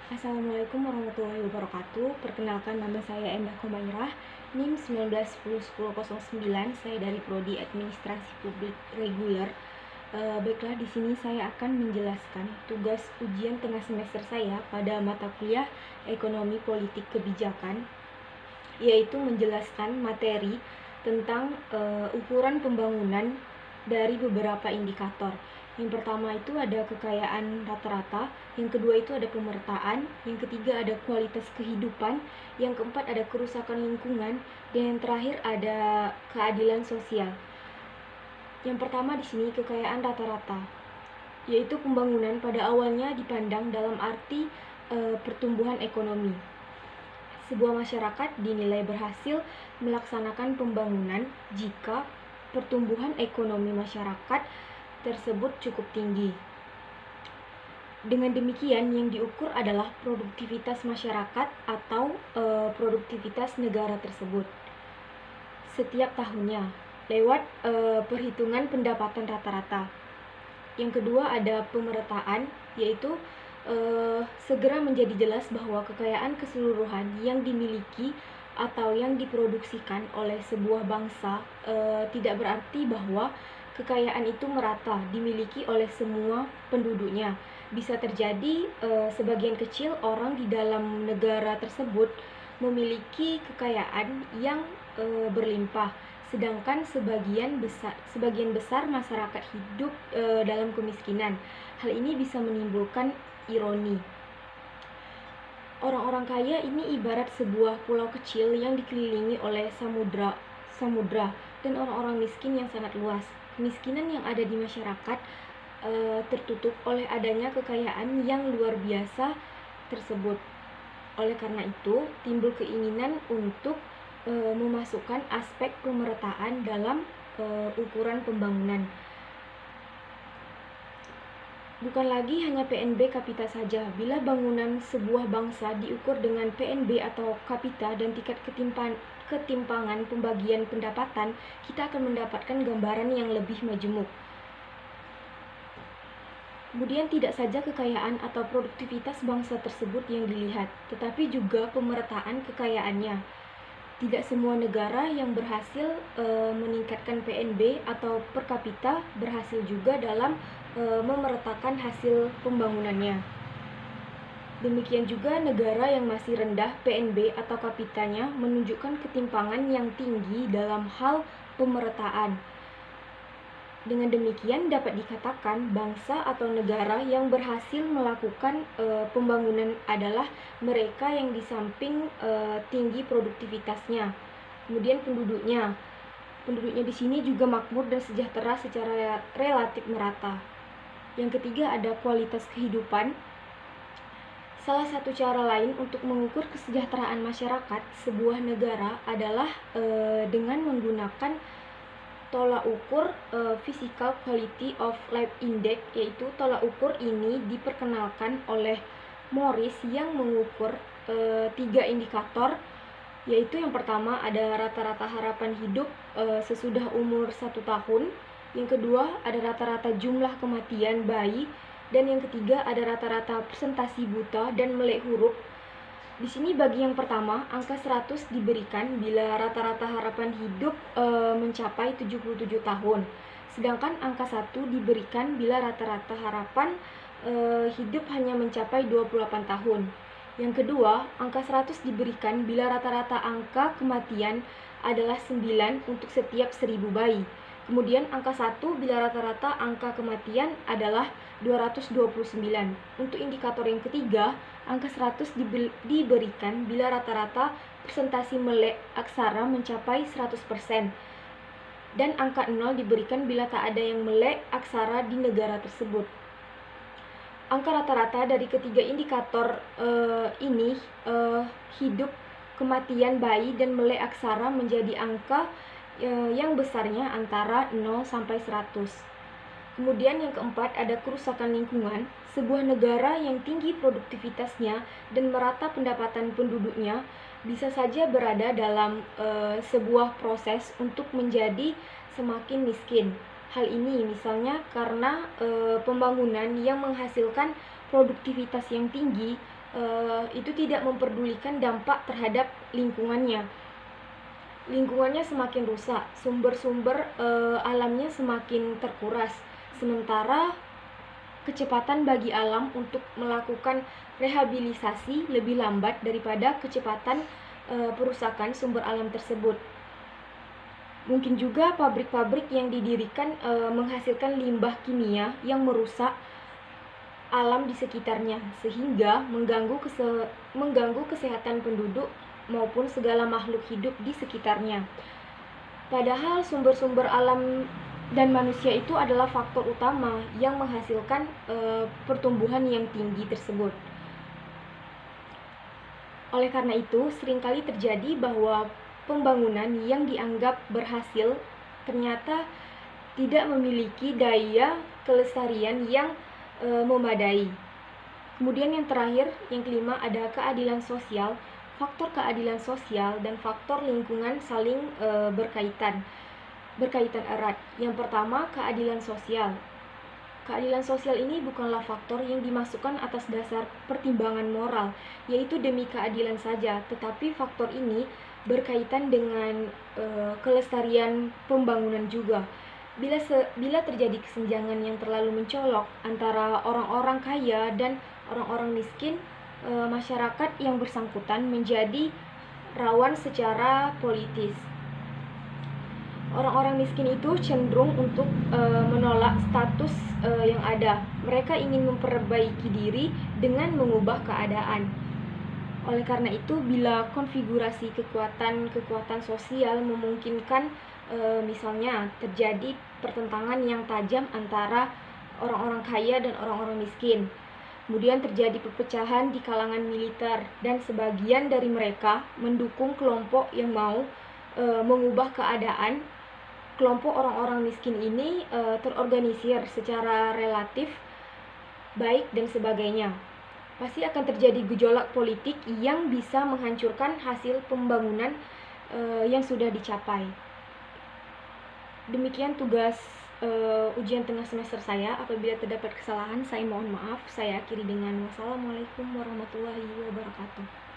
Assalamualaikum warahmatullahi wabarakatuh. Perkenalkan, nama saya Endah Komairah, NIM 19101009. Saya dari Prodi Administrasi Publik Reguler. Baiklah, di sini saya akan menjelaskan tugas ujian tengah semester saya pada mata kuliah Ekonomi Politik Kebijakan, yaitu menjelaskan materi tentang ukuran pembangunan dari beberapa indikator. Yang pertama itu ada kekayaan rata-rata, yang kedua itu ada pemerataan, yang ketiga ada kualitas kehidupan, yang keempat ada kerusakan lingkungan, dan yang terakhir ada keadilan sosial. Yang pertama di sini kekayaan rata-rata, yaitu pembangunan pada awalnya dipandang dalam arti pertumbuhan ekonomi. Sebuah masyarakat dinilai berhasil melaksanakan pembangunan jika pertumbuhan ekonomi masyarakat tersebut cukup tinggi. Dengan demikian, yang diukur adalah produktivitas masyarakat atau produktivitas negara tersebut setiap tahunnya lewat perhitungan pendapatan rata-rata. Yang kedua ada pemerataan, yaitu segera menjadi jelas bahwa kekayaan keseluruhan yang dimiliki atau yang diproduksikan oleh sebuah bangsa tidak berarti bahwa kekayaan itu merata dimiliki oleh semua penduduknya. Bisa terjadi sebagian kecil orang di dalam negara tersebut memiliki kekayaan yang berlimpah, sedangkan sebagian besar masyarakat hidup dalam kemiskinan. Hal ini bisa menimbulkan ironi. Orang-orang kaya ini ibarat sebuah pulau kecil yang dikelilingi oleh samudra dan orang-orang miskin yang sangat luas. Kemiskinan yang ada di masyarakat tertutup oleh adanya kekayaan yang luar biasa tersebut. Oleh karena itu, timbul keinginan untuk memasukkan aspek pemerataan dalam ukuran pembangunan. Bukan lagi hanya PNB kapita saja. Bila bangunan sebuah bangsa diukur dengan PNB atau kapita dan tingkat ketimpangan pembagian pendapatan, kita akan mendapatkan gambaran yang lebih majemuk. Kemudian tidak saja kekayaan atau produktivitas bangsa tersebut yang dilihat, tetapi juga pemerataan kekayaannya. Tidak semua negara yang berhasil meningkatkan PNB atau per kapita berhasil juga dalam memeratakan hasil pembangunannya. Demikian juga negara yang masih rendah PNB atau kapitanya menunjukkan ketimpangan yang tinggi dalam hal pemerataan. Dengan demikian dapat dikatakan bangsa atau negara yang berhasil melakukan pembangunan adalah mereka yang di samping tinggi produktivitasnya, kemudian penduduknya di sini juga makmur dan sejahtera secara relatif merata. Yang ketiga ada kualitas kehidupan. Salah satu cara lain untuk mengukur kesejahteraan masyarakat sebuah negara adalah dengan menggunakan tolak ukur Physical Quality of Life Index, yaitu tolak ukur ini diperkenalkan oleh Morris yang mengukur 3 indikator, yaitu yang pertama ada rata-rata harapan hidup sesudah umur 1 tahun, yang kedua ada rata-rata jumlah kematian bayi, dan yang ketiga ada rata-rata presentasi buta dan melek huruf. Di sini bagi yang pertama, angka 100 diberikan bila rata-rata harapan hidup mencapai 77 tahun. Sedangkan angka 1 diberikan bila rata-rata harapan hidup hanya mencapai 28 tahun. Yang kedua, angka 100 diberikan bila rata-rata angka kematian adalah 9 untuk setiap 1000 bayi. Kemudian angka 1 bila rata-rata angka kematian adalah 229. Untuk indikator yang ketiga, angka 100 diberikan bila rata-rata presentasi melek aksara mencapai 100%. Dan angka 0 diberikan bila tak ada yang melek aksara di negara tersebut. Angka rata-rata dari ketiga indikator ini, hidup, kematian bayi, dan melek aksara menjadi angka yang besarnya antara 0 sampai 100. Kemudian yang keempat ada kerusakan lingkungan. Sebuah negara yang tinggi produktivitasnya dan merata pendapatan penduduknya bisa saja berada dalam sebuah proses untuk menjadi semakin miskin. Hal ini misalnya karena pembangunan yang menghasilkan produktivitas yang tinggi itu tidak memperdulikan dampak terhadap lingkungannya. Lingkungannya semakin rusak, sumber-sumber alamnya semakin terkuras, sementara kecepatan bagi alam untuk melakukan rehabilitasi lebih lambat daripada kecepatan perusakan sumber alam tersebut. Mungkin juga pabrik-pabrik yang didirikan menghasilkan limbah kimia yang merusak alam di sekitarnya, sehingga mengganggu kesehatan penduduk maupun segala makhluk hidup di sekitarnya. Padahal sumber-sumber alam dan manusia itu adalah faktor utama yang menghasilkan pertumbuhan yang tinggi tersebut. Oleh karena itu, seringkali terjadi bahwa pembangunan yang dianggap berhasil ternyata tidak memiliki daya kelestarian yang memadai. Kemudian yang terakhir, yang kelima, ada keadilan sosial. Faktor keadilan sosial dan faktor lingkungan saling berkaitan erat. Yang pertama, keadilan sosial. Keadilan sosial ini bukanlah faktor yang dimasukkan atas dasar pertimbangan moral, yaitu demi keadilan saja, tetapi faktor ini berkaitan dengan kelestarian pembangunan juga. Bila terjadi kesenjangan yang terlalu mencolok antara orang-orang kaya dan orang-orang miskin, masyarakat yang bersangkutan menjadi rawan secara politis. Orang-orang miskin itu cenderung untuk menolak status yang ada. Mereka ingin memperbaiki diri dengan mengubah keadaan. Oleh karena itu, bila konfigurasi kekuatan sosial memungkinkan, misalnya terjadi pertentangan yang tajam antara orang-orang kaya dan orang-orang miskin, kemudian terjadi perpecahan di kalangan militer, dan sebagian dari mereka mendukung kelompok yang mau mengubah keadaan. Kelompok orang-orang miskin ini terorganisir secara relatif baik dan sebagainya. Pasti akan terjadi gejolak politik yang bisa menghancurkan hasil pembangunan yang sudah dicapai. Demikian tugas ujian tengah semester saya. Apabila terdapat kesalahan, saya mohon maaf. Saya akhiri dengan wassalamualaikum warahmatullahi wabarakatuh.